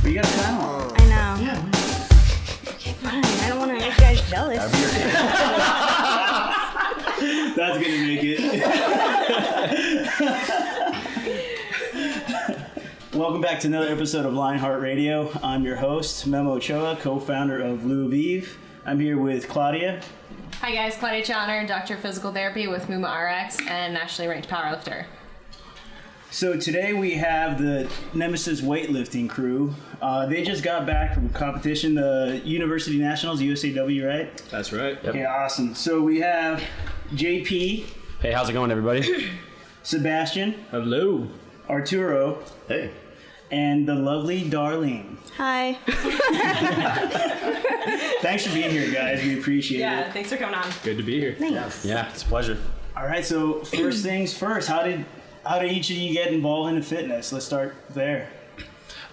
You got a channel. I know. Yeah. Okay, fine. I don't want to make you guys jealous. That's gonna make it. Welcome back to another episode of LionHeart Radio. I'm your host, Memo Ochoa, co-founder of Lou Vive. I'm here with Claudia. Hi guys, Claudia Chauner, Doctor of Physical Therapy with Muma RX and nationally ranked powerlifter. So today we have the Nemesis Weight Lifting crew. They just got back from competition, the University Nationals, USAW, right? That's right. Yep. Okay, awesome. So we have JP. Hey, how's it going, everybody? Sebastian. Hello. Arturo. Hey. And the lovely Darlene. Hi. Thanks for being here, guys. We appreciate it. Yeah, thanks for coming on. Good to be here. Thanks. Yeah, it's a pleasure. All right, so first things first, how did each of you get involved into fitness? Let's start there.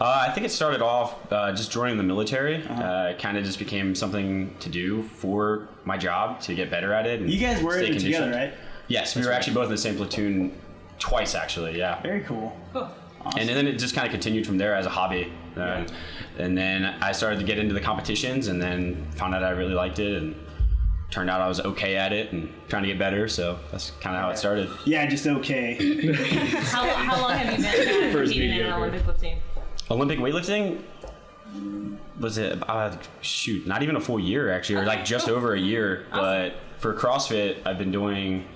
I think it started off just joining the military. It kind of just became something to do for my job to get better at it. And you guys were in it conditioned. together, right? Yes, we were actually both in the same platoon twice, actually, yeah. Very cool. Cool. Awesome. And then it just kind of continued from there as a hobby. And then I started to get into the competitions and then found out I really liked it and turned out I was okay at it and trying to get better. So that's kind of how it started. Yeah, just okay. How long have you been competing in Olympic lifting? Olympic weightlifting? Was it, not even a full year actually, or like just over a year. Awesome. But for CrossFit, I've been doing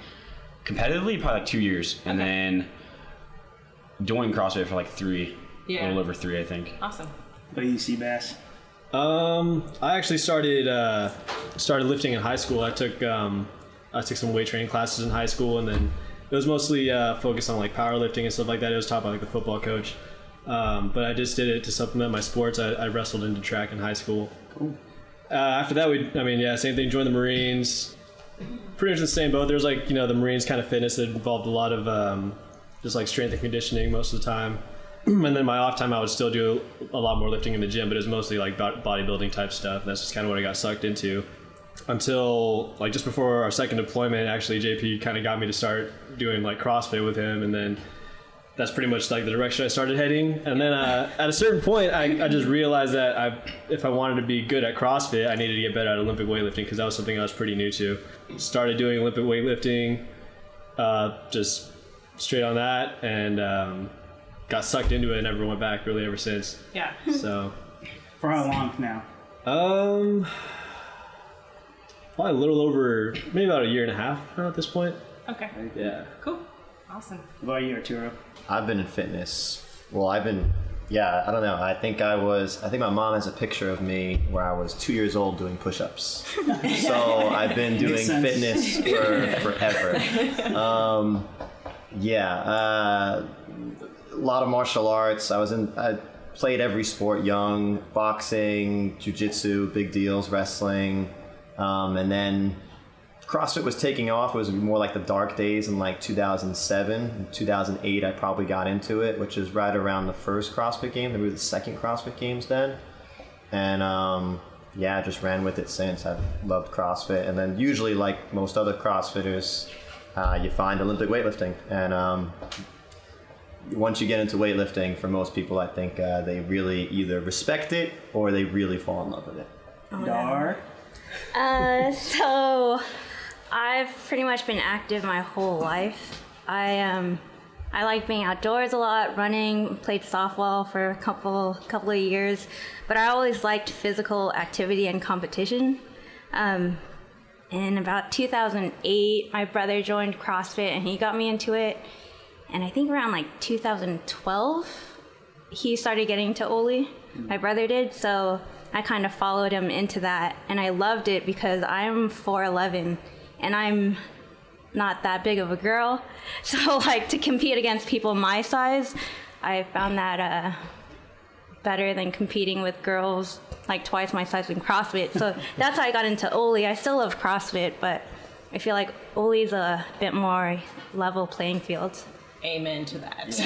competitively probably like 2 years. And then doing CrossFit for like 3, a little over 3, I think. Awesome. What do you see, Bass? I actually started lifting in high school. I took some weight training classes in high school, and then it was mostly focused on like powerlifting and stuff like that. It was taught by like the football coach, but I just did it to supplement my sports. I wrestled into track in high school. Cool. After that, same thing. Joined the Marines. Pretty much the same boat. There's like the Marines kind of fitness that involved a lot of just like strength and conditioning most of the time. And then my off time, I would still do a lot more lifting in the gym, but it was mostly like bodybuilding type stuff. That's just kind of what I got sucked into until like just before our second deployment. Actually, JP kind of got me to start doing like CrossFit with him, and then that's pretty much like the direction I started heading. And then at a certain point, I just realized that if I wanted to be good at CrossFit, I needed to get better at Olympic weightlifting because that was something I was pretty new to. Started doing Olympic weightlifting, just straight on that, and got sucked into it and never went back really ever since. Yeah. So. For how long now? Probably a little over, maybe about 1.5 years now at this point. Okay. Yeah. Cool. Awesome. What about you, Arturo? I've been in fitness. Well, I don't know. I think my mom has a picture of me where I was 2 years old doing push-ups. So I've been doing fitness for forever. A lot of martial arts. I played every sport young, boxing, jiu-jitsu, big deals, wrestling. And then CrossFit was taking off. It was more like the dark days in like 2007. In 2008, I probably got into it, which is right around the first CrossFit Games, maybe the second CrossFit Games then. And I just ran with it since. I've loved CrossFit. And then usually, like most other CrossFitters, you find Olympic weightlifting. And once you get into weightlifting, for most people, I think they really either respect it or they really fall in love with it. Dar? So I've pretty much been active my whole life. I like being outdoors a lot, running, played softball for a couple of years, but I always liked physical activity and competition. In about 2008, my brother joined CrossFit and he got me into it. And I think around like 2012, he started getting into Oli. My brother did, so I kind of followed him into that. And I loved it because I'm 4'11", and I'm not that big of a girl. So like to compete against people my size, I found that better than competing with girls like twice my size in CrossFit. So that's how I got into Oli. I still love CrossFit, but I feel like Oli's a bit more level playing field. Amen to that.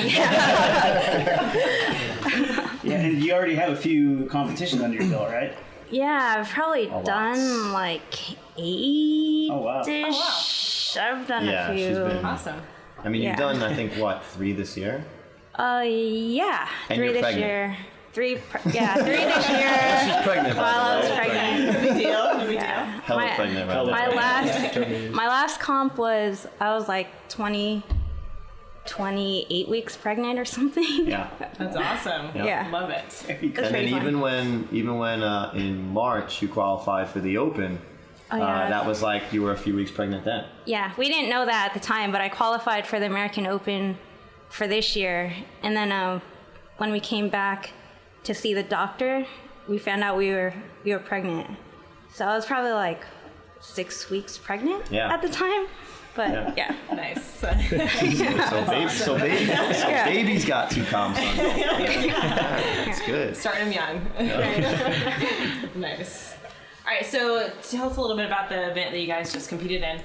Yeah, and you already have a few competitions under your belt, right? Yeah, I've probably done like 8-ish. Oh, wow. I've done a few. She's been, Awesome. I mean, you've done, I think, 3 this year? Yeah, And 3 you're this pregnant. year. Three this year. She's pregnant, by While I the was way. pregnant. Big deal. Big deal. Yeah. Hella pregnant right now. My last comp was I was like 28 weeks pregnant or something. Yeah. That's awesome. Yeah. Love it. That's And then pretty fun. even when in March you qualified for the Open, Oh, yeah. that was like you were a few weeks pregnant then. Yeah, we didn't know that at the time, but I qualified for the American Open for this year. And then when we came back to see the doctor, we found out we were pregnant. So I was probably like 6 weeks pregnant Yeah. at the time. But yeah. Nice. So baby's got 2 comps on it. It's good. Start him young. Nice. All right, so tell us a little bit about the event that you guys just competed in.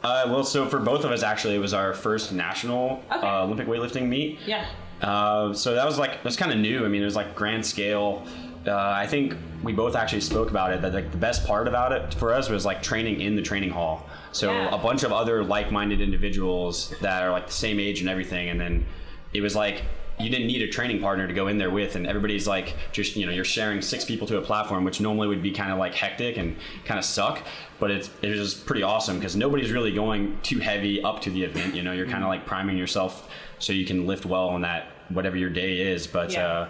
Well, so for both of us, actually, it was our first national Olympic weightlifting meet. Yeah. So that was kind of new. I mean, it was like grand scale. I think we both actually spoke about it, that like the best part about it for us was like training in the training hall. So Yeah. a bunch of other like-minded individuals that are like the same age and everything. And then it was like, you didn't need a training partner to go in there with, and everybody's like, just, you're sharing 6 people to a platform, which normally would be kind of like hectic and kind of suck, but it was pretty awesome because nobody's really going too heavy up to the event. You're kind of like priming yourself so you can lift well on that, whatever your day is. But I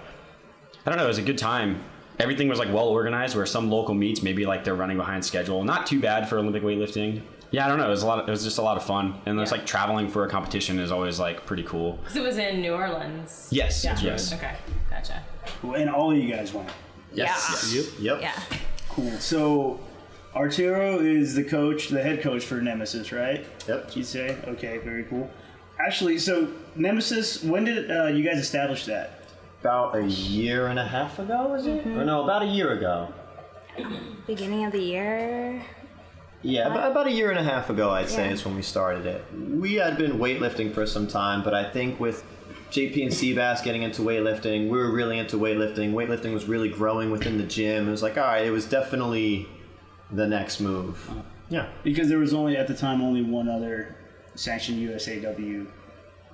don't know, it was a good time. Everything was like well organized, where some local meets, maybe like they're running behind schedule. Not too bad for Olympic weightlifting. Yeah, I don't know. It was just a lot of fun, and it's like traveling for a competition is always like pretty cool. Because it was in New Orleans. Yes. Yeah. Yes. Okay. Gotcha. Cool. And all of you guys went. Yes. Yep. Yeah. Cool. So Arturo is the head coach for Nemesis, right? Yep. You'd say? Okay, very cool. Actually, so Nemesis, when did you guys establish that? About a year and a half ago, was it? Or no, about a year ago. Beginning of the year. Yeah, about a year and a half ago, I'd say, is when we started it. We had been weightlifting for some time, but I think with JP and Sebastian getting into weightlifting, we were really into weightlifting. Weightlifting was really growing within the gym. It was like, all right, it was definitely the next move. Yeah. Because there was at the time only one other sanctioned USAW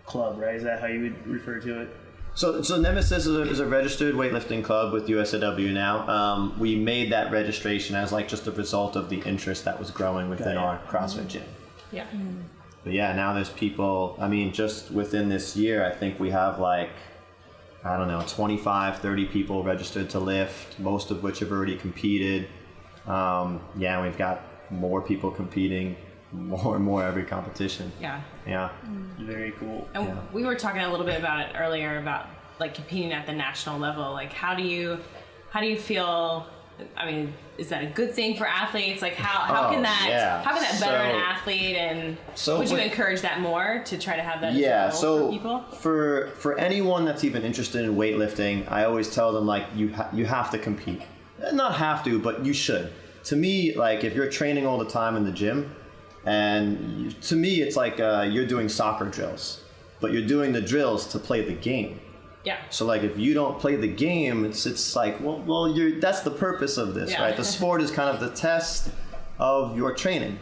club, right? Is that how you would refer to it? So Nemesis is a registered weightlifting club with USAW now. We made that registration as like just a result of the interest that was growing within our CrossFit gym. Yeah. But yeah, now there's people, I mean, just within this year, I think we have like, I don't know, 25, 30 people registered to lift, most of which have already competed. Yeah, we've got more people competing, more and more every competition. Yeah. Yeah. Very cool. And we were talking a little bit about it earlier about like competing at the national level. Like, how do you feel? I mean, is that a good thing for athletes? Like, how can that better an athlete? And would you encourage that more to try to have that? Yeah. as a So goal for people? for anyone that's even interested in weightlifting, I always tell them like you have to compete. Not have to, but you should. To me, like if you're training all the time in the gym, and to me it's like you're doing soccer drills, but you're doing the drills to play the game. Yeah. So like if you don't play the game, it's like well that's the purpose of this, right? The sport is kind of the test of your training.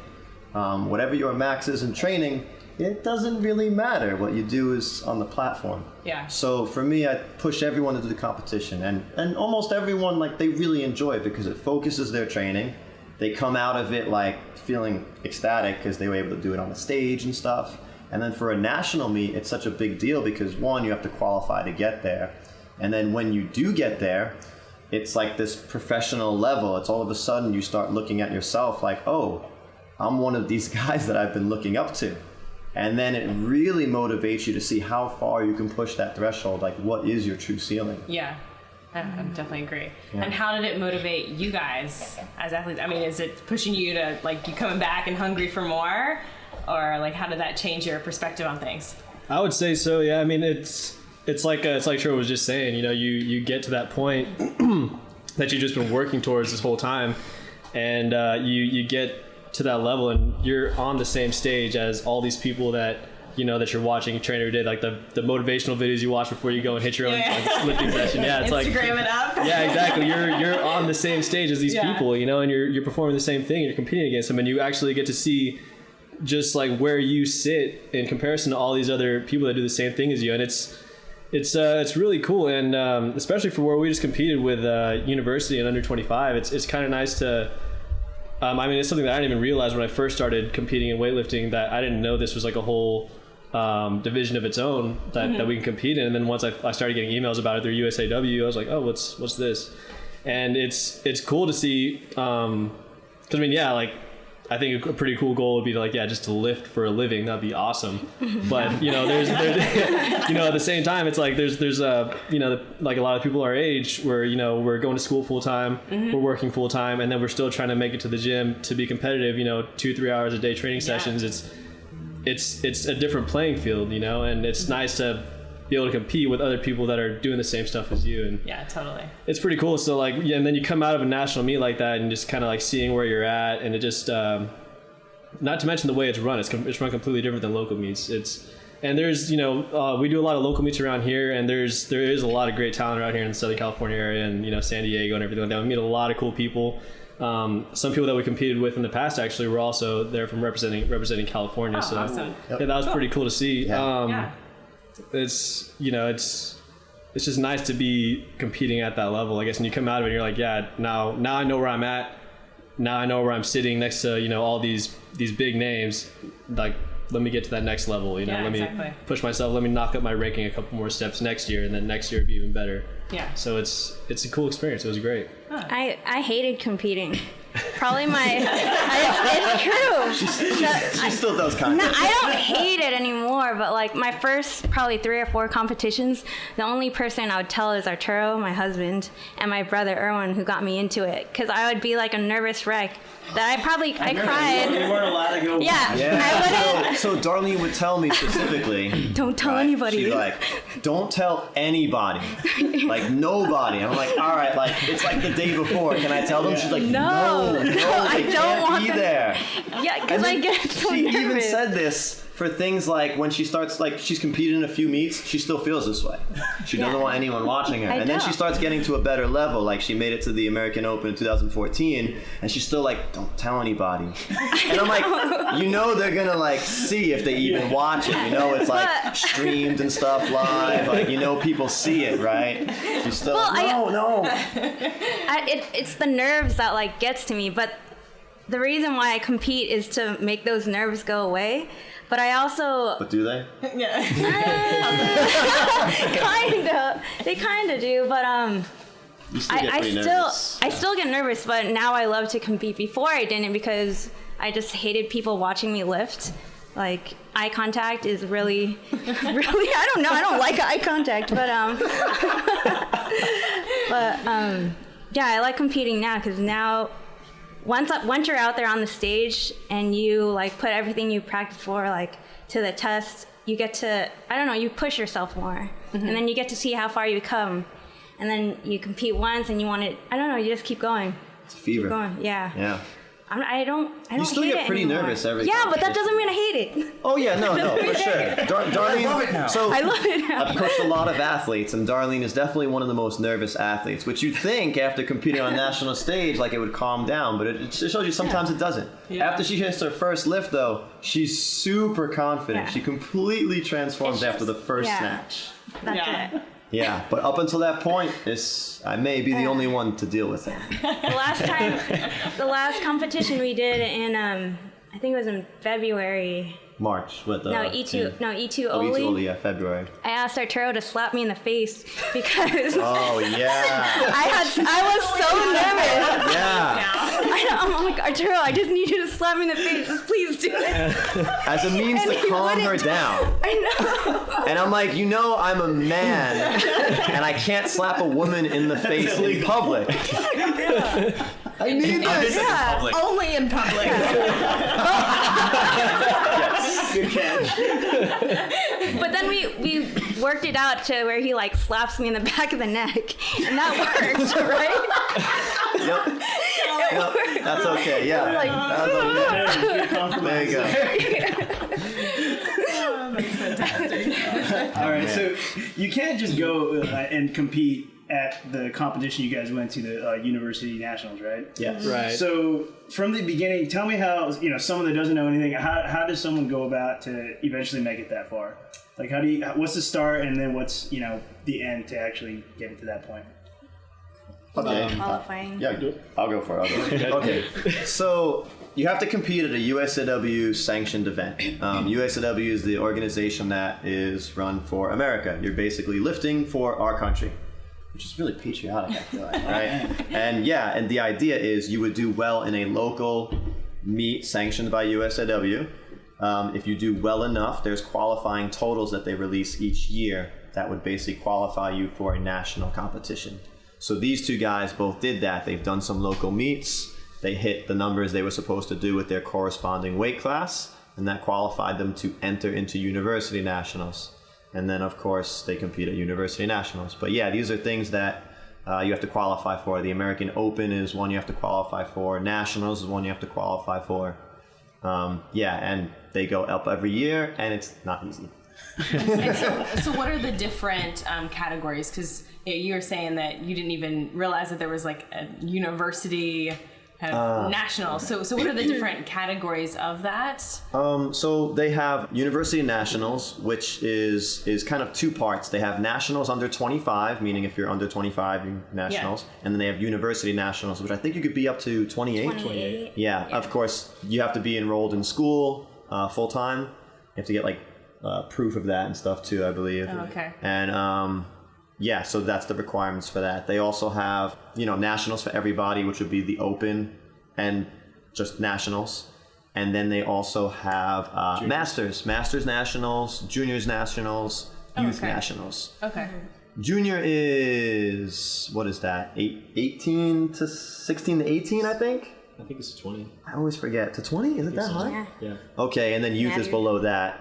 Whatever your max is in training, it doesn't really matter. What you do is on the platform. Yeah. So for me, I push everyone to do the competition, and almost everyone like they really enjoy it because it focuses their training. They come out of it like feeling ecstatic because they were able to do it on the stage and stuff. And then for a national meet, it's such a big deal because one, you have to qualify to get there. And then when you do get there, it's like this professional level. It's all of a sudden you start looking at yourself like, oh, I'm one of these guys that I've been looking up to. And then it really motivates you to see how far you can push that threshold. Like, what is your true ceiling? Yeah. I definitely agree. Yeah. And how did it motivate you guys as athletes? I mean, is it pushing you to like you coming back and hungry for more? Or like, how did that change your perspective on things? I would say so. Yeah. I mean, it's like Trevor was just saying. You get to that point that you've just been working towards this whole time, and you get to that level, and you're on the same stage as all these people that that you're watching train every day, like the motivational videos you watch before you go and hit your own like, lifting session. Yeah, it's Instagram it up. Yeah, exactly. You're on the same stage as these people, and you're performing the same thing. And you're competing against them, and you actually get to see just like where you sit in comparison to all these other people that do the same thing as you. And It's really cool, and especially for where we just competed with university and under 25. It's kind of nice to. I mean, it's something that I didn't even realize when I first started competing in weightlifting, that I didn't know this was like a whole division of its own that we can compete in. And then once I started getting emails about it through USAW, I was like, oh, what's this? And it's cool to see. Because I mean, yeah, like. I think a pretty cool goal would be to just to lift for a living. That'd be awesome. But there's at the same time, it's like there's like a lot of people our age where we're going to school full time, we're working full time, and then we're still trying to make it to the gym to be competitive. 2-3 hours a day training sessions. It's a different playing field, and it's nice to be able to compete with other people that are doing the same stuff as you. And yeah, totally. It's pretty cool. So and then you come out of a national meet like that and just kind of like seeing where you're at, and it just not to mention the way it's run. It's run completely different than local meets. And there's we do a lot of local meets around here, and there is a lot of great talent around here in the Southern California area, and San Diego and everything like that. We meet a lot of cool people. Some people that we competed with in the past actually were also there from representing California. So awesome. Yeah, that was pretty cool to see. Yeah. It's it's just nice to be competing at that level, I guess. And you come out of it and you're like, yeah, now I know where I'm at. Now I know where I'm sitting next to all these big names. Like, let me get to that next level. Let me push myself. Let me knock up my ranking a couple more steps next year, and then next year be even better. Yeah. So it's a cool experience. It was great. I hated competing. Probably it's true. She still does kind of. No, I don't hate it anymore, but like my first probably 3 or 4 competitions, the only person I would tell is Arturo, my husband, and my brother Erwin, who got me into it, because I would be like a nervous wreck that I cried. You weren't allowed to go. Yeah. So Darlene would tell me specifically, don't tell anybody. She's like, don't tell anybody, like nobody. And I'm like, all right, like it's like the day before. Can I tell them? She's like, no, I don't want them. There. Yeah, because I get so nervous. She even said this for things like when she starts, like she's competed in a few meets, she still feels this way. She doesn't want anyone watching her. And then she starts getting to a better level. Like she made it to the American Open in 2014, and she's still like, don't tell anybody. And I'm like, they're gonna like see if they even watch it. It's like streamed and stuff live. Like people see it, right? She's still no. It's the nerves that like gets to me, but the reason why I compete is to make those nerves go away. But I also... But do they? Yeah. Kinda. They kinda do, but I still get nervous, but now I love to compete. Before I didn't, because I just hated people watching me lift. Like, eye contact is really, I don't know, I don't like eye contact, but yeah, I like competing now, because now once you're out there on the stage and you like put everything you practice for like to the test, you get to, you push yourself more, and then you get to see how far you come, and then you compete once and you want to, you just keep going. It's a fever. Keep going. Yeah. I don't you still hate get pretty anymore. nervous every time. time. Yeah, but that doesn't mean I hate it. Oh yeah, no, for sure. Darlene, I love it now. So I love it now. I've coached a lot of athletes, and Darlene is definitely one of the most nervous athletes, which you'd think after competing on a national stage, like it would calm down, but it shows you sometimes it doesn't. Yeah. After she hits her first lift, though, she's super confident. Yeah. She completely transforms after the first snatch. That's it. Yeah, but up until that point, I may be the only one to deal with it. The last competition we did in, I think it was in February. March with E2 E2 Oli. Oli, yeah, February. I asked Arturo to slap me in the face because oh yeah, I was so nervous. Yeah, I'm like, Arturo, I just need you to slap me in the face. Just please do it. As a means to calm her down. I know. And I'm like, I'm a man, and I can't slap a woman in the face in public. Yeah. I need this. Yeah. Only in public. Yes, good catch. But then we worked it out to where he like slaps me in the back of the neck, and that worked, right? Yep. That's okay. Yeah. There you go. That's fantastic. All right, so you can't just go and compete at the competition you guys went to, the University Nationals, right? Yeah. Right. So from the beginning, tell me how, someone that doesn't know anything, how does someone go about to eventually make it that far? Like, what's the start, and then what's, the end to actually getting to that point? Okay. Qualifying. Yeah, I'll go for it. Okay. So you have to compete at a USAW sanctioned event. USAW is the organization that is run for America. You're basically lifting for our country, which is really patriotic, I feel like, right? And the idea is you would do well in a local meet sanctioned by USAW. If you do well enough, there's qualifying totals that they release each year that would basically qualify you for a national competition. So these two guys both did that. They've done some local meets. They hit the numbers they were supposed to do with their corresponding weight class, and that qualified them to enter into university nationals. And then, of course, they compete at university nationals. But yeah, these are things that you have to qualify for. The American Open is one you have to qualify for. Nationals is one you have to qualify for. And they go up every year, and it's not easy. So what are the different categories? Because you were saying that you didn't even realize that there was like a university national. So what are the different categories of that? So they have university nationals, which is kind of two parts. They have nationals under 25, meaning if you're under 25, you're nationals. Yeah. And then they have university nationals, which I think you could be up to 28. Yeah, of course, you have to be enrolled in school full time. You have to get like proof of that and stuff too, I believe. Oh, okay. And so that's the requirements for that. They also have, nationals for everybody, which would be the open and just nationals. And then they also have masters nationals, juniors nationals, youth nationals. Okay. Junior is, what is that? 16 to 18, I think? I think it's 20. I always forget. To 20? Is it that high? Yeah. Okay, and then youth is below that.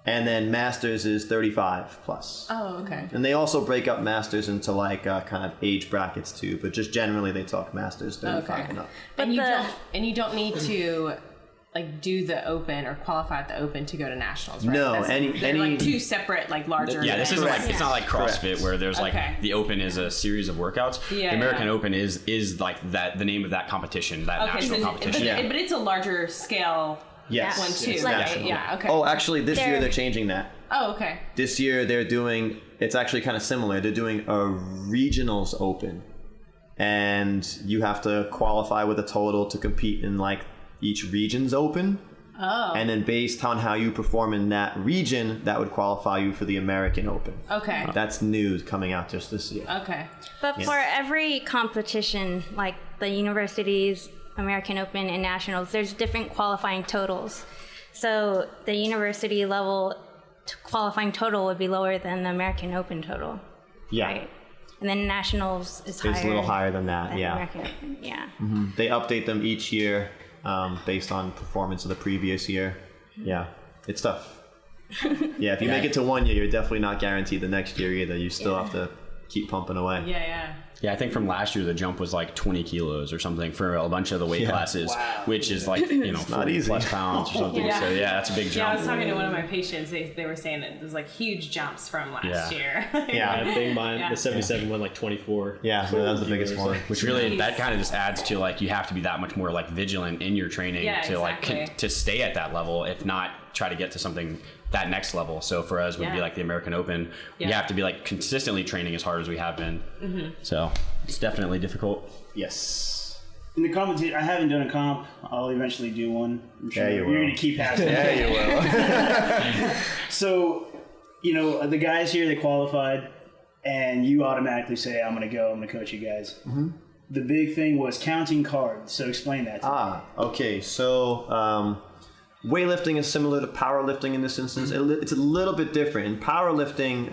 And then masters is 35 plus. Oh, okay. And they also break up masters into like kind of age brackets too, but just generally they talk masters 35 and up. But you don't need to like do the open or qualify at the open to go to nationals, right? No, they're like two separate like larger. Yeah, this is like it's not like CrossFit Correct. where there's like the open is a series of workouts. Yeah, the American Open is like that the name of that competition, that national competition. But it's a larger scale. Yes. One too, Yes. right? Yeah, okay. Oh, actually, this year they're changing that. Oh, okay. This year they're doing, it's actually kind of similar. They're doing a regionals open. And you have to qualify with a total to compete in like each region's open. Oh. And then based on how you perform in that region, that would qualify you for the American Open. Okay. That's new coming out just this year. Okay. But for every competition, like the universities, American Open and Nationals, there's different qualifying totals. So the university level qualifying total would be lower than the American Open total. Yeah. Right? And then Nationals is higher. It's a little higher than that, yeah. American Open, yeah. Mm-hmm. They update them each year based on performance of the previous year. Yeah, it's tough. Yeah, if you make it to 1 year, you're definitely not guaranteed the next year either. You still have to keep pumping away. Yeah, I think from last year the jump was like 20 kilos or something for a bunch of the weight classes, which is like 40 plus pounds or something. Yeah. So yeah, that's a big jump. Yeah, I was talking to one of my patients. They were saying that there's like huge jumps from last year. I think the 77 went like 24. Yeah, so that was the biggest one. Which really that kind of just adds to like you have to be that much more like vigilant in your training to like to stay at that level, if not try to get to something that next level. So for us would be like the American Open. You have to be like consistently training as hard as we have been. Mm-hmm. So it's definitely difficult. Yes. In the competition, I haven't done a comp. I'll eventually do one. I'm sure you will. You're going to keep asking. Yeah, you will. So, the guys here, they qualified, and you automatically say, I'm going to coach you guys. Mm-hmm. The big thing was counting cards. So explain that to me. Okay. So, weightlifting is similar to powerlifting in this instance. It's a little bit different. In powerlifting,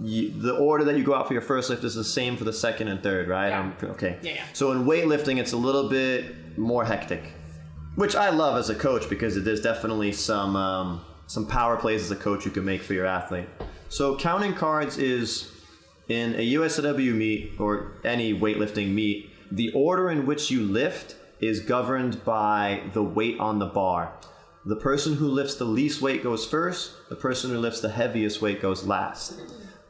the order that you go out for your first lift is the same for the second and third, right? Yeah. Okay. Yeah. So in weightlifting, it's a little bit more hectic, which I love as a coach because there's definitely some power plays as a coach you can make for your athlete. So counting cards is in a USAW meet or any weightlifting meet, the order in which you lift is governed by the weight on the bar. The person who lifts the least weight goes first. The person who lifts the heaviest weight goes last.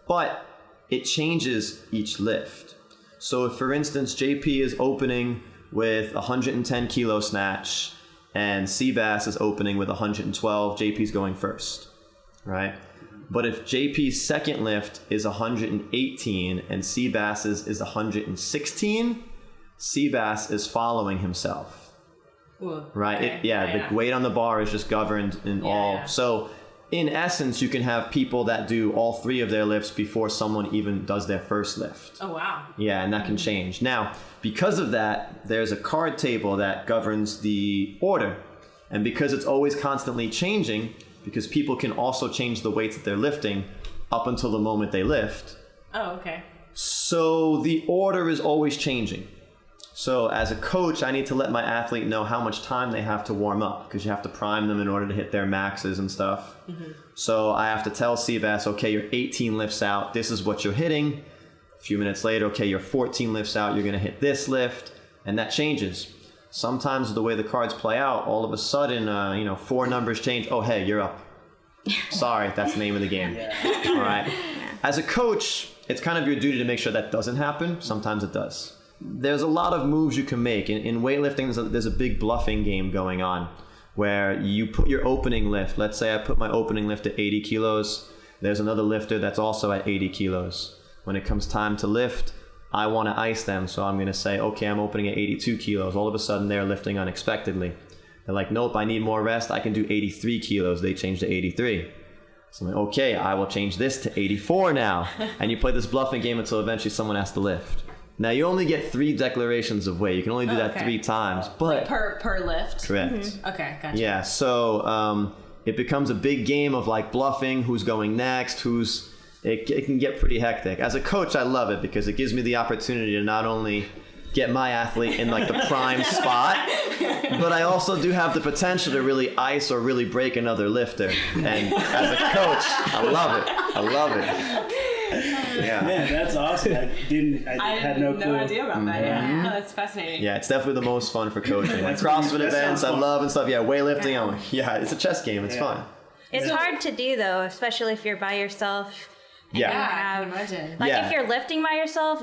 But it changes each lift. So if, for instance, JP is opening with 110 kilo snatch and Sebastian is opening with 112, JP's going first, right? But if JP's second lift is 118 and Sebass's is 116, Sebass is following himself. Ooh, right? okay. The weight on the bar is just governed in all. Yeah. So in essence, you can have people that do all 3 of their lifts before someone even does their first lift. Oh, wow. Yeah, and that can change. Now, because of that, there's a card table that governs the order. And because it's always constantly changing, because people can also change the weights that they're lifting up until the moment they lift. Oh, okay. So the order is always changing. So as a coach, I need to let my athlete know how much time they have to warm up, because you have to prime them in order to hit their maxes and stuff. Mm-hmm. So I have to tell Sebass, okay, you're 18 lifts out. This is what you're hitting. A few minutes later, okay, you're 14 lifts out. You're going to hit this lift. And that changes. Sometimes the way the cards play out, all of a sudden, 4 numbers change. Oh, hey, you're up. Sorry, that's the name of the game. All right. As a coach, it's kind of your duty to make sure that doesn't happen. Sometimes it does. There's a lot of moves you can make. In weightlifting, there's a big bluffing game going on where you put your opening lift. Let's say I put my opening lift at 80 kilos. There's another lifter that's also at 80 kilos. When it comes time to lift, I want to ice them. So I'm going to say, okay, I'm opening at 82 kilos. All of a sudden, they're lifting unexpectedly. They're like, nope, I need more rest. I can do 83 kilos. They change to 83. So I'm like, okay, I will change this to 84 now. And you play this bluffing game until eventually someone has to lift. Now, you only get 3 declarations of weight. You can only do that 3 times. But Per lift? Correct. Mm-hmm. Okay, gotcha. Yeah, so it becomes a big game of like bluffing, who's going next, it can get pretty hectic. As a coach, I love it because it gives me the opportunity to not only get my athlete in like the prime spot, but I also do have the potential to really ice or really break another lifter. And as a coach, I love it. Yeah. Man, that's awesome. I had no clue. No idea about that. Mm-hmm. Yeah, that's fascinating. Yeah, it's definitely the most fun for coaching. Like That CrossFit events, I fun. love and stuff. Yeah, weightlifting, it's a chess game. It's fun. It's hard to do though, especially if you're by yourself. Yeah. I can imagine. Like if you're lifting by yourself,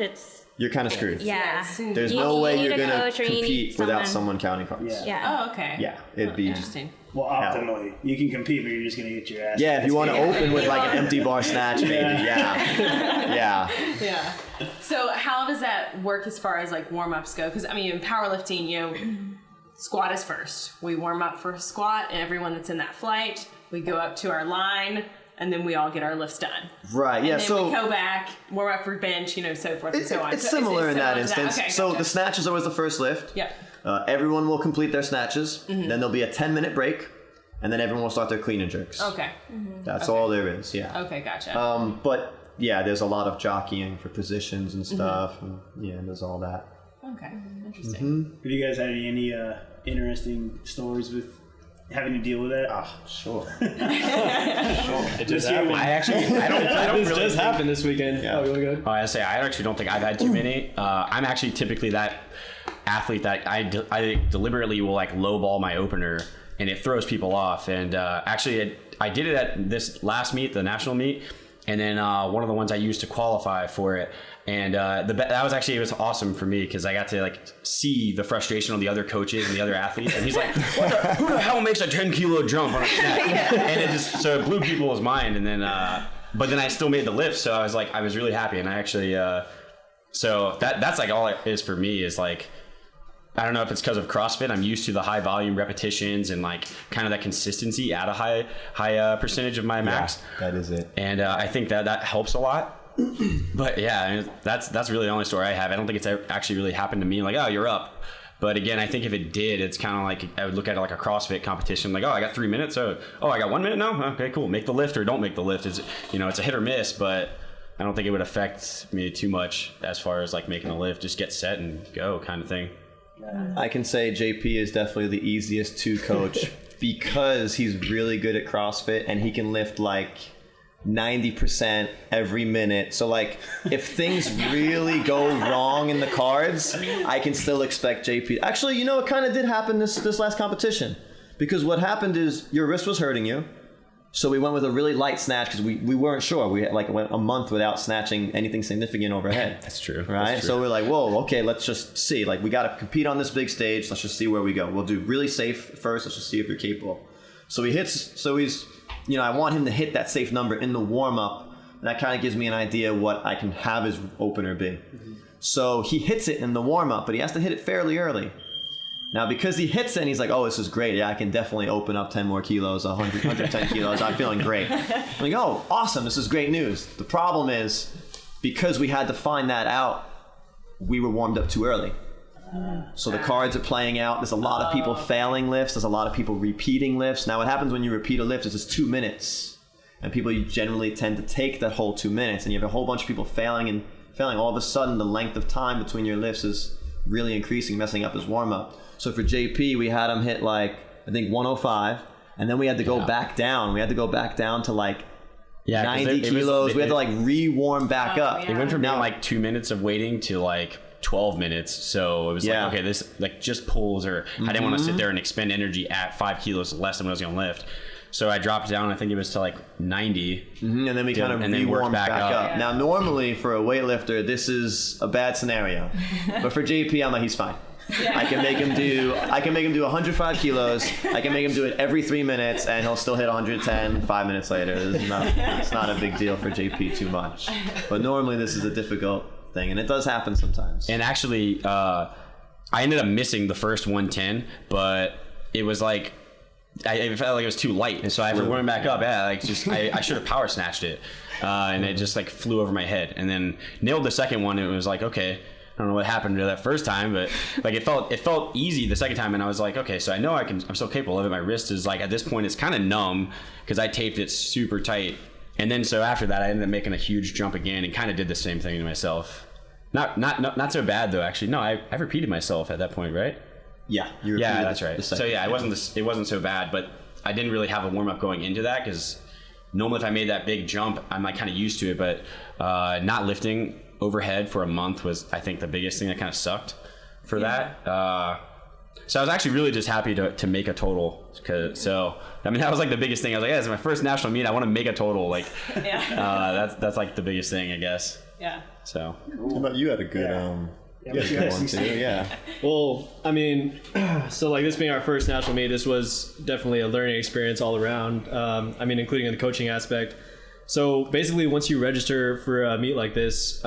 You're kind of screwed. yeah. There's no way you're going to compete without someone counting cards. Yeah. Oh, okay. Yeah, it'd be Interesting. Well, optimally, you can compete, but you're just going to get your ass. Yeah, if you want to open with like an empty bar snatch, maybe. Yeah. Yeah. So how does that work as far as like warm-ups go? Because, I mean, in powerlifting, squat is first. We warm up for squat, and everyone that's in that flight, we go up to our line, and then we all get our lifts done. Right, yeah, And then so we go back, warm up for bench, so forth and so on. it's So similar in that similar to instance. Okay, So gotcha. the snatch is always the first lift. Yep. Everyone will complete their snatches. Then there'll be a 10-minute break, and then everyone will start their clean and jerks. Okay. That's all there is, yeah. Okay, gotcha. But yeah, there's a lot of jockeying for positions and stuff. And, there's all that. Okay, interesting. Have you guys had any interesting stories with having to deal with that? Sure. It just happened. I don't This really just happened this weekend. Yeah. Oh, you want to go? Oh, I say I actually don't think I've had too many. I'm actually typically that athlete that I deliberately will like lowball my opener, and it throws people off. And actually, I did it at this last meet, the national meet, and then one of the ones I used to qualify for it. And that was actually, it was awesome for me because I got to like see the frustration of the other coaches and the other athletes. And he's like, who the hell makes a 10-kilo jump on a snatch? And it blew people's mind. And then, but then I still made the lift. So I was really happy. And I actually, so that's like all it is for me is like, I don't know if it's because of CrossFit. I'm used to the high volume repetitions and like kind of that consistency at a high percentage of my max. That is it. And I think that helps a lot. But yeah, I mean, that's really the only story I have. I don't think it's actually really happened to me. Like, oh, you're up. But again, I think if it did, it's kind of like I would look at it like a CrossFit competition. Like, oh, I got 3 minutes. So, I got 1 minute now. Okay, cool. Make the lift or don't make the lift. It's a hit or miss. But I don't think it would affect me too much as far as like making a lift. Just get set and go kind of thing. I can say JP is definitely the easiest to coach because he's really good at CrossFit and he can lift like 90% every minute. So like if things really go wrong in the cards, I can still expect JP. Actually, it kind of did happen this last competition because what happened is your wrist was hurting you. So we went with a really light snatch because we weren't sure. We had went a month without snatching anything significant overhead. That's true. Right? That's true. So we're like, whoa, okay, let's just see. Like we got to compete on this big stage. Let's just see where we go. We'll do really safe first. Let's just see if you're capable. So he's, I want him to hit that safe number in the warm up, and that kind of gives me an idea what I can have his opener be. So he hits it in the warm up, but he has to hit it fairly early. Now, because he hits it and he's like, oh, this is great. Yeah, I can definitely open up 10 more kilos, 110 kilos. I'm feeling great. I'm like, oh, awesome. This is great news. The problem is, because we had to find that out, we were warmed up too early. So the cards are playing out. There's a lot of people failing lifts. There's a lot of people repeating lifts. Now, what happens when you repeat a lift is it's 2 minutes. And people generally tend to take that whole 2 minutes. And you have a whole bunch of people failing. All of a sudden, the length of time between your lifts is really increasing, messing up his warm-up. So for JP, we had him hit I think 105. And then we had to go back down. We had to go back down to 90 kilos. We had to re-warm back up. It went from being 2 minutes of waiting to 12 minutes. So it was okay, this just pulls, or I didn't want to sit there and expend energy at 5 kilos less than what I was going to lift. So I dropped down, I think it was to 90. And then we kind of re-warmed back up. Yeah. Now, normally for a weightlifter, this is a bad scenario. But for JP, I'm like, he's fine. Yeah. I can make him do 105 kilos. I can make him do it every 3 minutes, and he'll still hit 110 5 minutes later. It's not a big deal for JP too much. But normally this is a difficult thing, and it does happen sometimes. And actually, I ended up missing the first 110, but it was I felt like it was too light, so I had to warm back up. Yeah, I should have power snatched it, and it just flew over my head, and then nailed the second one. And it was okay. I don't know what happened to that first time, but it felt easy the second time, and I was okay, so I know I'm still capable of it. My wrist is at this point it's kind of numb because I taped it super tight, and then so after that I ended up making a huge jump again and kind of did the same thing to myself. Not so bad though, actually. No, I repeated myself at that point, right? Yeah, that's right. So yeah, it wasn't so bad, but I didn't really have a warm up going into that because normally if I made that big jump, I'm kind of used to it, but not lifting overhead for a month was, I think, the biggest thing that kind of sucked for that. So I was actually really just happy to make a total. That was the biggest thing. I was it's my first national meet. I want to make a total. That's the biggest thing, I guess. Yeah. So. How about you? Had a good one too. Yeah. Well, I mean, so this being our first national meet, this was definitely a learning experience all around. Including in the coaching aspect. So basically, once you register for a meet like this,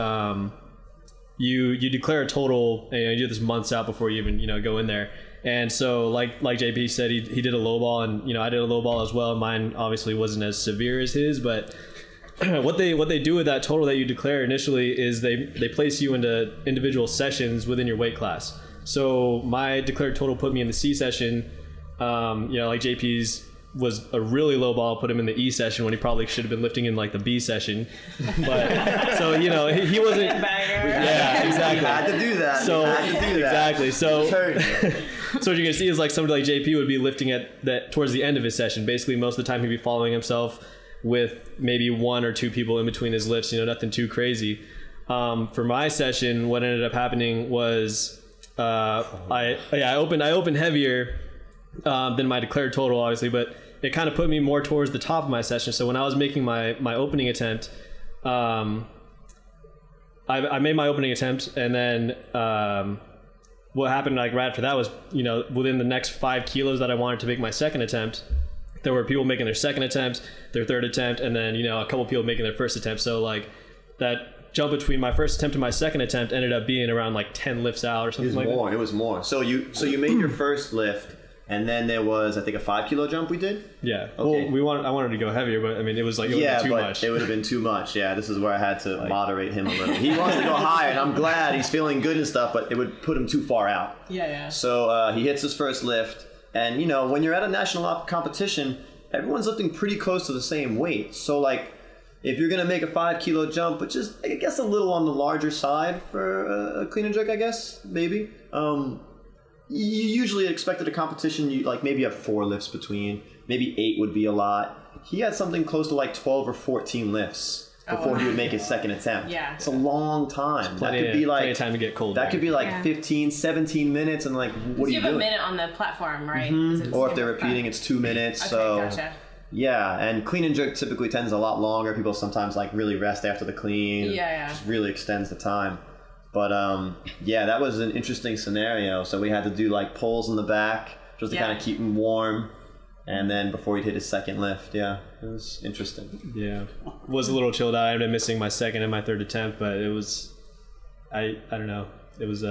you declare a total, and you do this months out before you even go in there. And so like JP said, he did a low ball, and I did a low ball as well. Mine obviously wasn't as severe as his, but what they do with that total that you declare initially is they place you into individual sessions within your weight class. So my declared total put me in the C session. Like JP's was a really low ball, put him in the E session when he probably should have been lifting in the B session. But so he wasn't. Yeah, exactly. You had to do that. Exactly. So what you're gonna see is somebody like JP would be lifting at that towards the end of his session. Basically, most of the time he'd be following himself with maybe 1 or 2 people in between his lifts. Nothing too crazy. For my session, what ended up happening was I opened heavier than my declared total, obviously, but it kind of put me more towards the top of my session. So when I was making my opening attempt, I made my opening attempt, and then what happened right after that was, within the next 5 kilos that I wanted to make my second attempt, there were people making their second attempt, their third attempt, and then a couple people making their first attempt. So that jump between my first attempt and my second attempt ended up being around 10 lifts out or something like that. It was more. So you made your first lift. And then there was, I think, a 5 kilo jump we did? Yeah. Okay. Well, I wanted to go heavier, but it was it was too much. It would have been too much. Yeah, this is where I had to moderate him a little. He wants to go higher, and I'm glad he's feeling good and stuff, but it would put him too far out. Yeah. So he hits his first lift, and when you're at a national competition, everyone's lifting pretty close to the same weight. So if you're gonna make a 5 kilo jump, which is I guess a little on the larger side for a clean and jerk, I guess maybe. You usually expect at a competition, you maybe have 4 lifts between, maybe 8 would be a lot. He had something close to 12 or 14 lifts before he would make his second attempt. Yeah. It's a long time. That could be plenty of time to get cold. That could be 15, 17 minutes, and what are you doing? You have a minute on the platform, right? Mm-hmm. Or if they're repeating, it's 2 minutes. Okay, so gotcha. Yeah, and clean and jerk typically tends a lot longer. People sometimes really rest after the clean. Yeah. Just really extends the time. But that was an interesting scenario. So we had to do pulls in the back just to kind of keep him warm. And then before he'd hit his second lift, it was interesting. Yeah, was a little chilled out. I ended up missing my second and my third attempt, but it was, I don't know, it was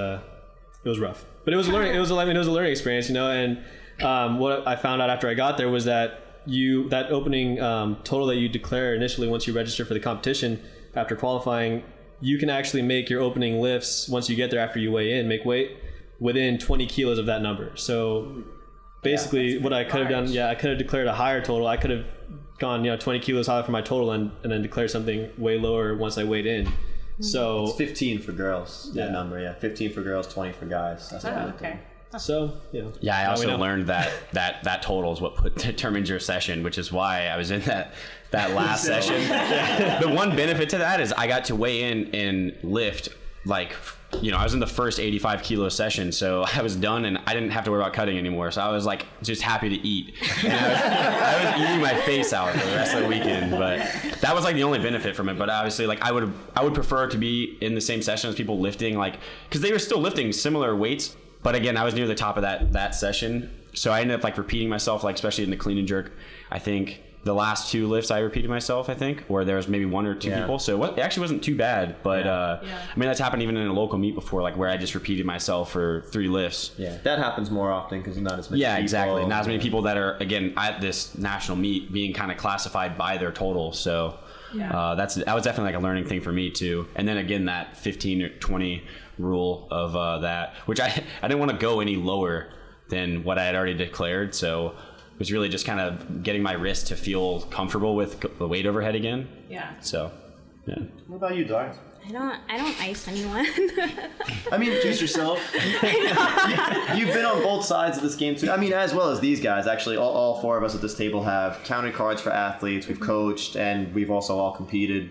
rough. But it was a learning experience, And what I found out after I got there was that that opening total that you declare initially once you register for the competition after qualifying, you can actually make your opening lifts once you get there after you make weight within 20 kilos of that number. So basically what I could have done, I could have declared a higher total. I could have gone 20 kilos higher for my total and then declared something way lower once I weighed in. So it's 15 for girls, that number, 15 for girls, 20 for guys. That's okay. So, I also learned that total is what determines your session, which is why I was in that last session. The one benefit to that is I got to weigh in and lift, I was in the first 85 kilo session, so I was done and I didn't have to worry about cutting anymore. So I was just happy to eat. And I was eating my face out for the rest of the weekend, but that was the only benefit from it. But obviously I would prefer to be in the same session as people lifting, because they were still lifting similar weights. But again, I was near the top of that session, so I ended up repeating myself, especially in the clean and jerk. I think the last 2 lifts I repeated myself, where there was maybe 1 or 2 people. So it actually wasn't too bad. But that's happened even in a local meet before, where I just repeated myself for 3 lifts. Yeah, that happens more often because not as many people. Yeah, exactly. Not as many people that are, again, at this national meet being kind of classified by their total. So that was definitely a learning thing for me too. And then again, that 15 or 20 rule of that, which I didn't want to go any lower than what I had already declared. So it was really just kind of getting my wrist to feel comfortable with the weight overhead again. Yeah. So, yeah. What about you, Darlene? I don't ice anyone. Just yourself. You've been on both sides of this game too. As well as these guys. Actually, all 4 of us at this table have counted cards for athletes. We've coached, and we've also all competed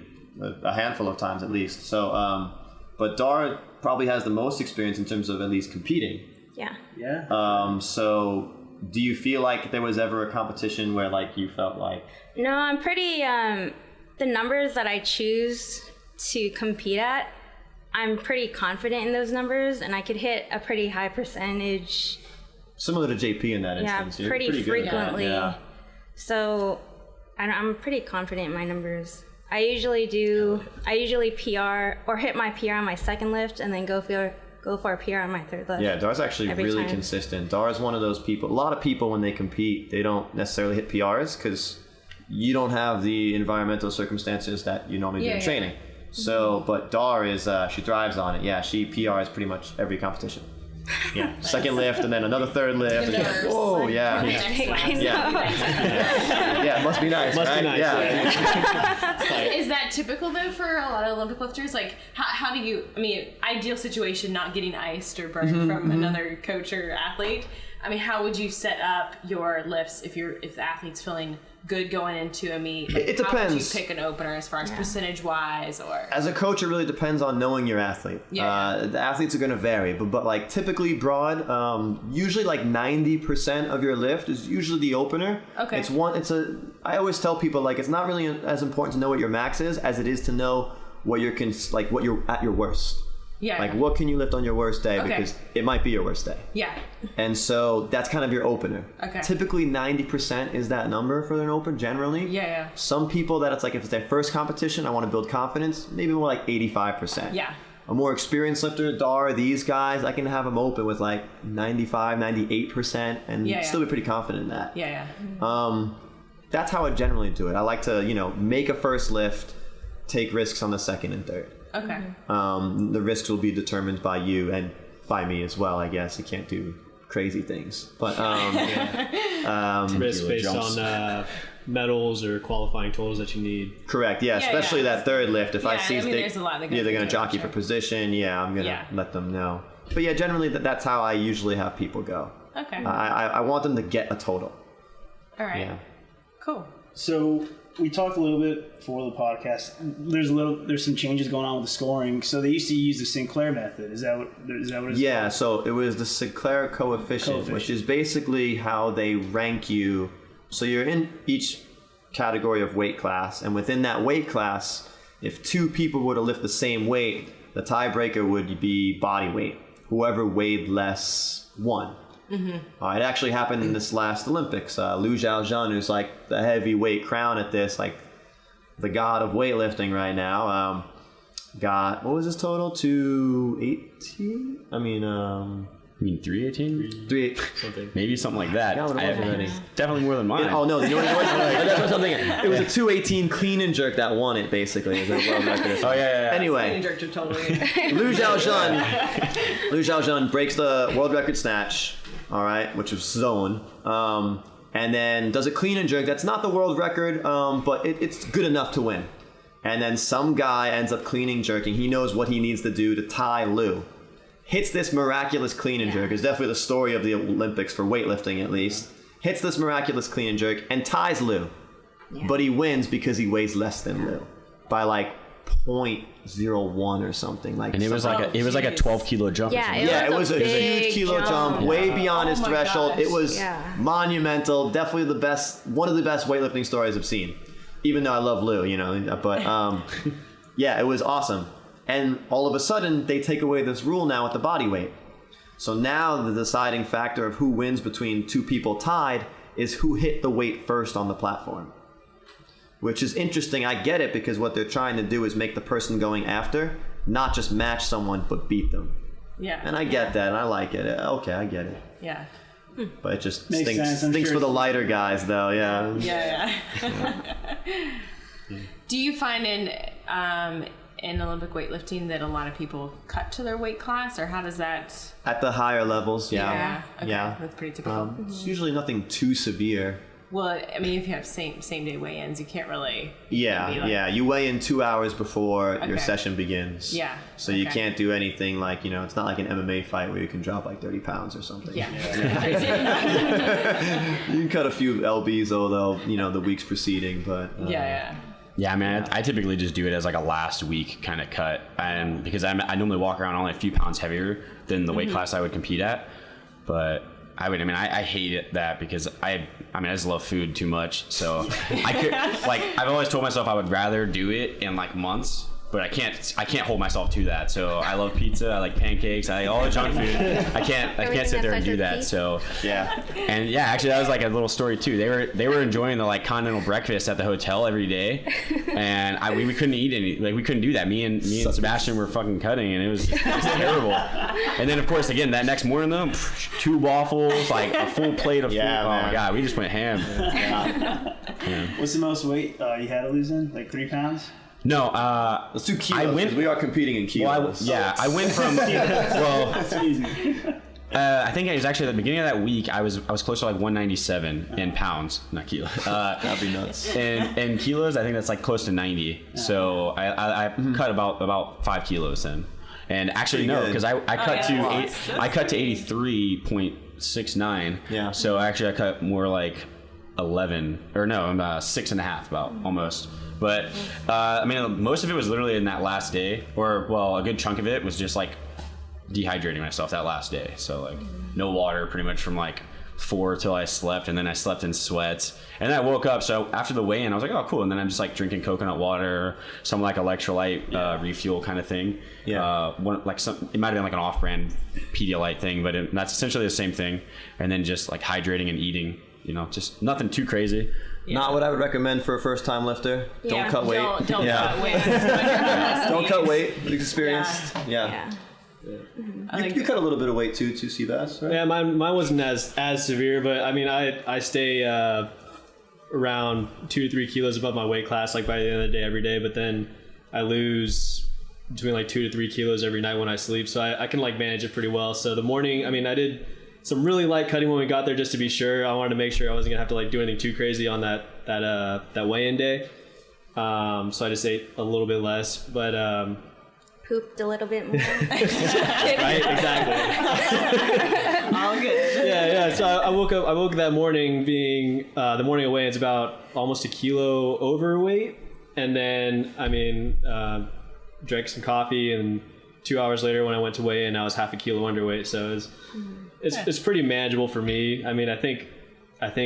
a handful of times at least. So, but Dar probably has the most experience in terms of at least competing. Yeah. Yeah. So, do you feel like there was ever a competition where you felt like? No, I'm pretty. The numbers that I choose to compete at, I'm pretty confident in those numbers, and I could hit a pretty high percentage. Similar to JP in that instance. Yeah, pretty frequently. Yeah. So I'm pretty confident in my numbers. I usually PR or hit my PR on my second lift, and then go for a PR on my third lift. Yeah, Dar's actually really consistent. Dar's one of those people. A lot of people, when they compete, they don't necessarily hit PRs because you don't have the environmental circumstances that you normally do in training. So, but Dar is, she thrives on it. Yeah, she PRs pretty much every competition. Yeah, nice. Second lift and then another third lift. Oh, yeah. Yeah, it must be nice. Must be nice. Yeah. Is that typical though for a lot of Olympic lifters? How do you? Ideal situation, not getting iced or burned from another coach or athlete. How would you set up your lifts if the athlete's feeling good going into a meet? It depends. How would you pick an opener as far as percentage wise, or? As a coach, it really depends on knowing your athlete. Yeah. The athletes are going to vary, but typically broad, usually 90% of your lift is usually the opener. Okay. I always tell people it's not really as important to know what your max is as it is to know what you're at your worst. Yeah. What can you lift on your worst day? Okay. Because it might be your worst day. Yeah. And so that's kind of your opener. Okay. Typically 90% is that number for an open, generally. Yeah. Some people that if it's their first competition, I want to build confidence, maybe more 85%. Yeah. A more experienced lifter, Dar, these guys, I can have them open with 95, 98% and still be pretty confident in that. Yeah. That's how I generally do it. I like to, make a first lift, take risks on the second and third. Okay. The risks will be determined by you and by me as well, I guess. You can't do crazy things. But risks based on medals or qualifying totals that you need. Correct, especially that third lift. If I see they're going to jockey for position, I'm going to let them know. But generally that's how I usually have people go. Okay. I want them to get a total. All right. Yeah. Cool. So we talked a little bit before the podcast. There's some changes going on with the scoring. So they used to use the Sinclair method. Is that what it's called? So it was the Sinclair coefficient, which is basically how they rank you. So you're in each category of weight class, and within that weight class, if 2 people were to lift the same weight, the tiebreaker would be body weight. Whoever weighed less won. It actually happened in this last Olympics. Liu Zhaozhen, who's like the heavyweight crown at this, like the god of weightlifting right now, got, what was his total? 218? I mean, 318? 3 something. Maybe something like that. Definitely more than mine. Oh no, you know what it was? That's what I'm thinking. It was a 218 clean and jerk that won it, basically. It was a world record. Oh yeah. Anyway, Clean and jerk to totally. Liu Zhaozhen breaks the world record snatch, all right, which was zone, and then does a clean and jerk. That's not the world record, but it's good enough to win. And then some guy ends up cleaning jerking. He knows what he needs to do to tie Liu. Hits this miraculous clean and jerk. It's definitely the story of the Olympics for weightlifting, at least. Hits this miraculous clean and jerk and ties Liu. Yeah. But he wins because he weighs less than Liu by like 0.01 or something. Like, and it was like a 12 kilo jump. Yeah, it was a huge kilo jump, way beyond his threshold. Gosh. It was monumental. Definitely one of the best weightlifting stories I've seen. Even though I love Liu, but yeah, it was awesome. And all of a sudden, they take away this rule now with the body weight. So now the deciding factor of who wins between two people tied is who hit the weight first on the platform. Which is interesting. I get it, because what they're trying to do is make the person going after not just match someone, but beat them. Yeah. And I get that, and I like it. Okay, I get it. Yeah. But it just Makes sense. stinks Sure for the lighter guys, though. Yeah. Yeah. Do you find in Olympic weightlifting that a lot of people cut to their weight class, or how does that? At the higher levels, Yeah. Okay. Yeah. That's pretty typical. It's usually nothing too severe. Well, I mean, if you have same day weigh-ins, you can't really. Yeah. You weigh in 2 hours before your session begins. Yeah. So you can't do anything like, it's not like an MMA fight where you can drop like 30 pounds or something. Yeah. You can cut a few lbs, although the weeks preceding, but. Yeah. Yeah, I mean, I typically just do it as like a last week kind of cut, and because I normally walk around only a few pounds heavier than the weight class I would compete at, but I hate that because I just love food too much, so I could I've always told myself I would rather do it in like months, but I can't hold myself to that. So I love pizza, I like pancakes, I like all the junk food. I can't sit there and do that. So yeah, and yeah, actually that was like a little story too. They were enjoying the like continental breakfast at the hotel every day, and we couldn't eat any, we couldn't do that. Me and Sebastian were fucking cutting, and it was terrible. And then of course again that next morning though, 2 waffles, like a full plate of food. Man. Oh my god, we just went ham. Yeah. What's the most weight you had to lose in? Like 3 pounds? No, let's do kilos. We are competing in kilos. Well, I went from That's easy. I think it was actually at the beginning of that week. I was close to like 197 in pounds, not kilos. That'd be nuts. In kilos, I think that's like close to 90. So I cut about 5 kilos then. And actually because I cut to 83.69. Yeah. So actually I cut more like 11 or no, I'm 6.5 about almost. But most of it was literally in that last day, or a good chunk of it was just like dehydrating myself that last day. So like no water pretty much from like 4 till I slept, and then I slept in sweats, and then I woke up. So after the weigh-in, I was like, oh cool, and then I'm just like drinking coconut water, some like electrolyte refuel kind of thing. It might have been like an off-brand Pedialyte thing, but that's essentially the same thing. And then just like hydrating and eating, just nothing too crazy. Yeah. Not what I would recommend for a first-time lifter. Don't cut weight. Don't cut weight. Don't cut weight. Experienced. Yeah. You cut a little bit of weight too, Seabass, right? Yeah, mine wasn't as severe, but I stay around 2 to 3 kilos above my weight class, like by the end of the day every day. But then I lose between like 2 to 3 kilos every night when I sleep, so I can like manage it pretty well. So the morning, I did some really light cutting when we got there just to be sure. I wanted to make sure I wasn't gonna have to like do anything too crazy on that weigh-in day. So I just ate a little bit less, but pooped a little bit more. right, exactly. All good. Yeah. So I woke up that morning being the morning of weigh-ins about almost a kilo overweight, and then drank some coffee, and 2 hours later when I went to weigh in, I was half a kilo underweight. So it's pretty manageable for me. I think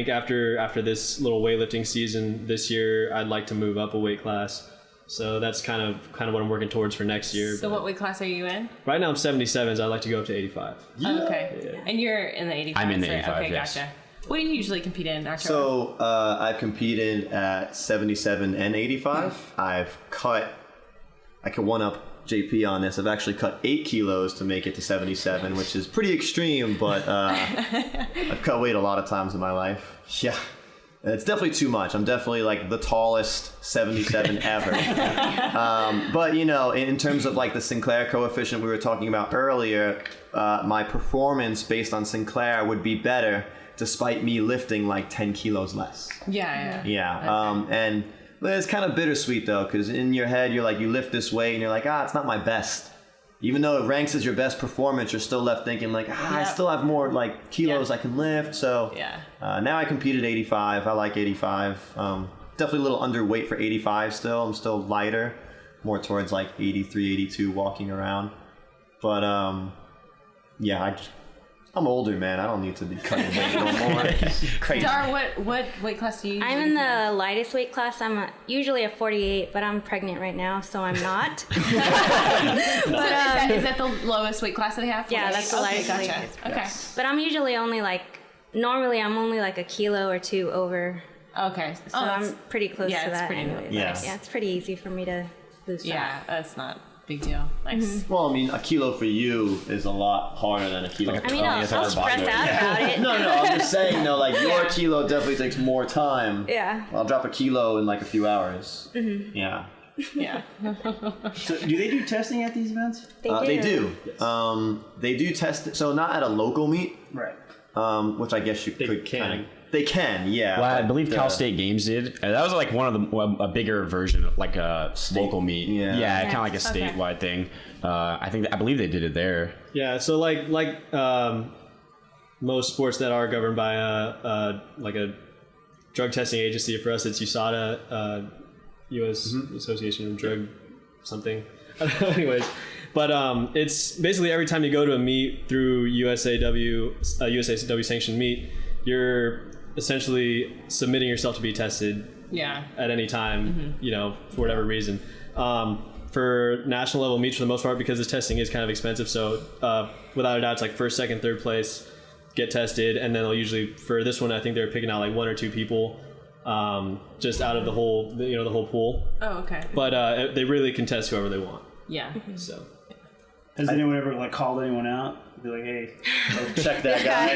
after this little weightlifting season this year, I'd like to move up a weight class. So that's kind of what I'm working towards for next year. So what weight class are you in? Right now I'm 77, so I'd like to go up to 85. Oh, okay. Yeah. And you're in the 85. I'm in the 85, Okay, yes. gotcha. What do you usually compete in, Arturo? So I've competed at 77 and 85. I could one up JP on this. I've actually cut 8 kilos to make it to 77, which is pretty extreme, but I've cut weight a lot of times in my life. Yeah. It's definitely too much. I'm definitely like the tallest 77 ever. But you know, in terms of like the Sinclair coefficient we were talking about earlier, my performance based on Sinclair would be better despite me lifting like 10 kilos less. Yeah. Yeah. And it's kind of bittersweet though, because in your head you're like, you lift this weight and you're like, it's not my best. Even though it ranks as your best performance, you're still left thinking like, I still have more like kilos I can lift. So now I compete at 85. I like 85. Definitely a little underweight for 85 still. I'm still lighter, more towards like 83, 82 walking around. But I'm older, man. I don't need to be cutting weight no more. Crazy. Dar, what weight class do you usually I'm in the lightest weight class. I'm usually a 48, but I'm pregnant right now, so I'm not. But, is that the lowest weight class that they have? Yeah, that's the lightest weight class. Okay. But I'm usually only normally I'm only like a kilo or 2 over. Okay. So I'm pretty close to that. It's pretty anyways. Yeah, it's pretty easy for me to lose fat. Yeah, that's not a big deal. Nice. Well, I mean, a kilo for you is a lot harder than a kilo for I mean, I'll stress out about it. No, I'm just saying, like, your kilo definitely takes more time. Yeah. I'll drop a kilo in like a few hours. Mm-hmm. Yeah. Yeah. So do they do testing at these events? They do. They do test, so not at a local meet. Right. Which I guess you could can. They can, yeah. Well, I believe Cal State Games did. That was like one of a bigger version, like a local meet. Yeah, kind of like a statewide thing. I believe they did it there. Yeah, so like most sports that are governed by a drug testing agency, for us it's USADA, U.S. Association of Drug something. Anyways, but it's basically every time you go to a meet through USAW sanctioned meet, you're essentially submitting yourself to be tested at any time, for whatever reason. For national level meets, for the most part, because this testing is kind of expensive, so without a doubt it's like first, second, third place get tested, and then they'll usually, for this one I think they're picking out like 1 or 2 people just out of the whole the whole pool. Oh, okay. But they really can test whoever they want. Yeah. So has anyone ever called anyone out? Be like, hey, check that guy.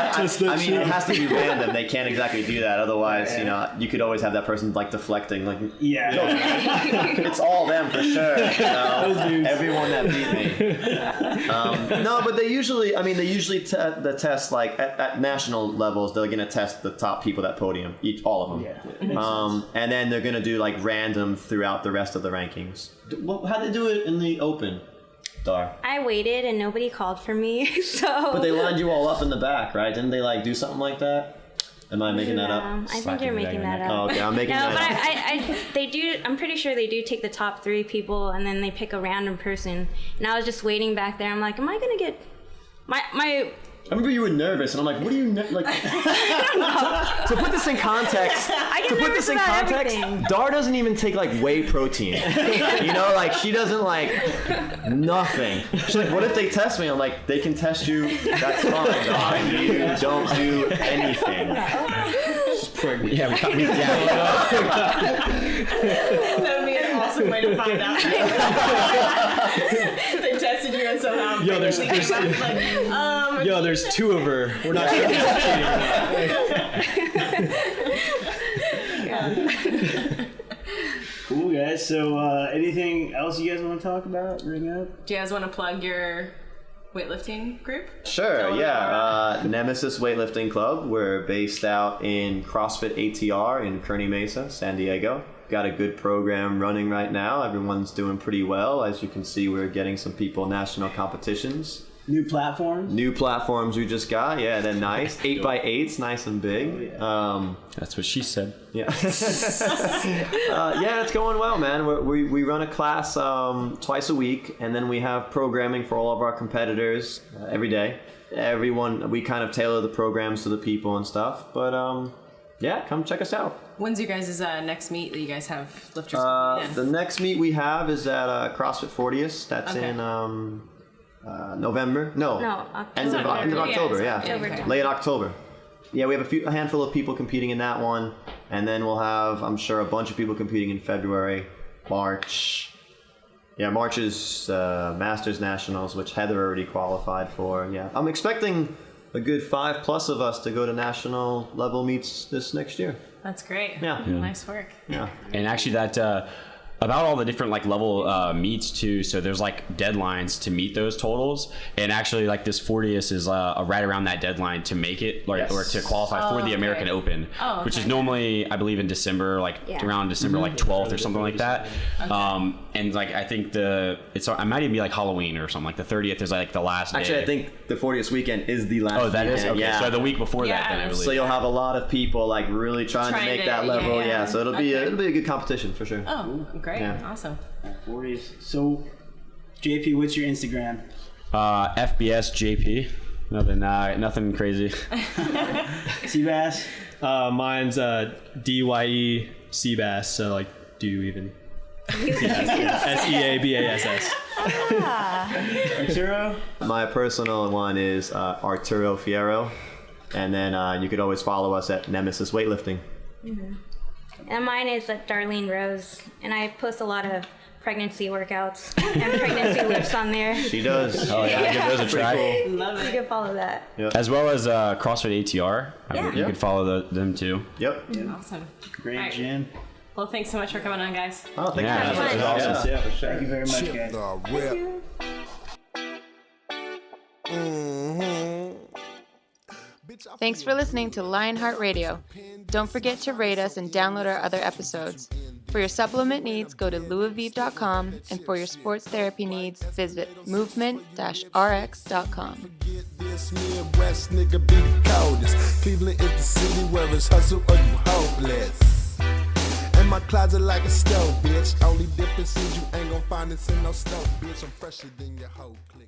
I mean, it has to be random. They can't exactly do that. Otherwise, you could always have that person deflecting. It's all them for sure. Everyone that beat me. No, but they usually the test at national levels. They're gonna test the top people that podium, all of them. Yeah. And then they're gonna do random throughout the rest of the rankings. How'd they do it in the Open? I waited and nobody called for me, so. But they lined you all up in the back, right? Didn't they do something like that? Am I making that up? I think you're making that up. Oh, okay, I'm making that up. No, but they do. I'm pretty sure they do take the top 3 people and then they pick a random person. And I was just waiting back there. I'm like, am I gonna get my? I remember you were nervous, and I'm like, "What do you to put this in context? Everything. Dar doesn't even take whey protein. She doesn't nothing. She's like, "What if they test me?" I'm like, "They can test you. That's fine. Dar. You don't do anything." She's pregnant. Yeah, That would be an awesome way to find out. They tested you and somehow. There's 2 of her. We're not sure if cheating. Cool, guys. So, anything else you guys want to talk about? Bring up? Do you guys want to plug your weightlifting group? Sure, yeah. Nemesis Weight Lifting Club. We're based out in CrossFit ATR in Kearny Mesa, San Diego. Got a good program running right now. Everyone's doing pretty well. As you can see, we're getting some people national competitions. New platforms we just got. Yeah, they're nice. 8x8s, nice and big. Oh, yeah. That's what she said. Yeah. Yeah, it's going well, man. We run a class twice a week, and then we have programming for all of our competitors every day. We kind of tailor the programs to the people and stuff. But yeah, come check us out. When's your guys' next meet that you guys have lifters competing The next meet we have is at CrossFit 40th. That's in November. No, end of October. Late October. Yeah, we have a handful of people competing in that one, and then we'll have, I'm sure, a bunch of people competing in February, March. Yeah, March is Masters Nationals, which Heather already qualified for. Yeah, I'm expecting a good 5+ of us to go to national level meets this next year. That's great. Yeah. Nice work. Yeah. And actually that about all the different like level meets too, so there's like deadlines to meet those totals, and actually like this 40th is right around that deadline to make it, like, or to qualify for the American Open, which is normally I believe in December, like around December like 12th or something like that. And like I think I might even be like Halloween or something, like the 30th is like the last day. Actually, I think the 40th weekend is the last. Oh, that weekend. is okay. Yeah. So the week before that, then I believe. So you'll have a lot of people like really trying to make that level. Yeah. So it'll be a good competition for sure. Oh, great! Yeah. Awesome. 40s. So, JP, what's your Instagram? FBS JP. Nothing crazy. Seabass? Mine's DYE Seabass, so like do even. SEABASS. Arturo? My personal one is Arturo Fiero, and then you could always follow us at Nemesis Weight Lifting. And mine is Darlene Rose, and I post a lot of pregnancy workouts and pregnancy lifts on there. She does. Oh yeah, give those a try. Cool. Love it. You can follow that. Yep. As well as CrossFit ATR. You could follow them too. Yep. Awesome. Great Right. gym. Well, thanks so much for coming on, guys. Oh, thank Yeah, you. that was awesome. Yeah, thank you very much, guys. Thanks for listening to LionHeart Radio. Don't forget to rate us and download our other episodes. For your supplement needs, go to louisvive.com, and for your sports therapy needs, visit movement-rx.com. This Midwest nigga be the coldest. Cleveland is the city where it's hustle or you hopeless. In my closet like a stove, bitch. Only difference is you ain't gon' find this in no stove, bitch. I'm fresher than your whole clique.